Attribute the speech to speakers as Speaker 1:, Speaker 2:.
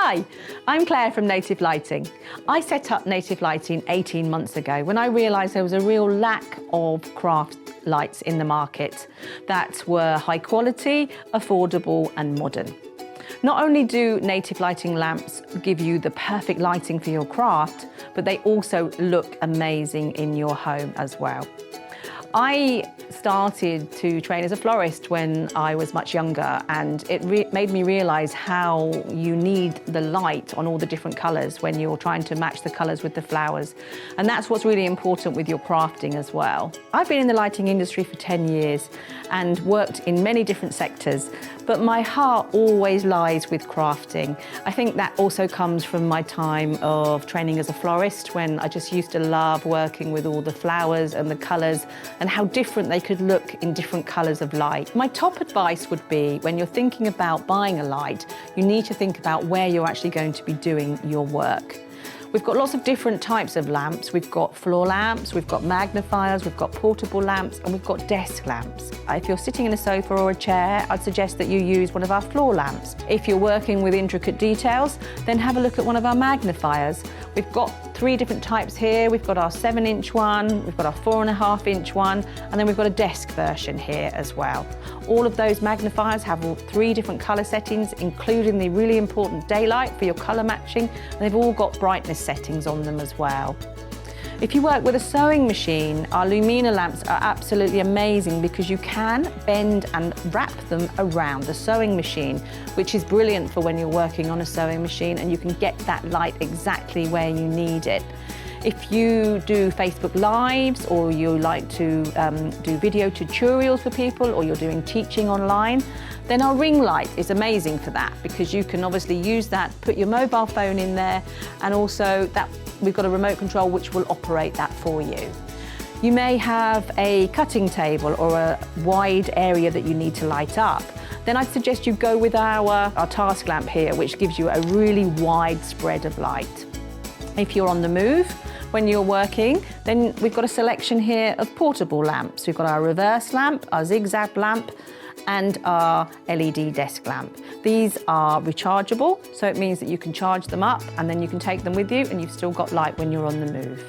Speaker 1: Hi, I'm Claire from Native Lighting. I set up Native Lighting 18 months ago when I realised there was a real lack of craft lights in the market that were high quality, affordable and modern. Not only do Native Lighting lamps give you the perfect lighting for your craft, but they also look amazing in your home as well. I started to train as a florist when I was much younger, and it made me realise how you need the light on all the different colours when you're trying to match the colours with the flowers. And that's what's really important with your crafting as well. I've been in the lighting industry for 10 years and worked in many different sectors, but my heart always lies with crafting. I think that also comes from my time of training as a florist, when I just used to love working with all the flowers and the colours and how different they could look in different colours of light. My top advice would be, when you're thinking about buying a light, you need to think about where you're actually going to be doing your work. We've got lots of different types of lamps. We've got floor lamps, we've got magnifiers, we've got portable lamps, and we've got desk lamps. If you're sitting in a sofa or a chair, I'd suggest that you use one of our floor lamps. If you're working with intricate details, then have a look at one of our magnifiers. We've got 3 different types here. We've got our 7-inch one, we've got our 4.5-inch one, and then we've got a desk version here as well. All of those magnifiers have all 3 different colour settings, including the really important daylight for your colour matching, and they've all got brightness settings on them as well. If you work with a sewing machine, our Lumina lamps are absolutely amazing because you can bend and wrap them around the sewing machine, which is brilliant for when you're working on a sewing machine, and you can get that light exactly where you need it. If you do Facebook Lives, or you like to do video tutorials for people, or you're doing teaching online, then our ring light is amazing for that, because you can obviously use that, put your mobile phone in there, and also that we've got a remote control which will operate that for you. You may have a cutting table or a wide area that you need to light up. Then I'd suggest you go with our task lamp here, which gives you a really wide spread of light. If you're on the move, when you're working, then we've got a selection here of portable lamps. We've got our reverse lamp, our zigzag lamp, and our LED desk lamp. These are rechargeable, so it means that you can charge them up and then you can take them with you, and you've still got light when you're on the move.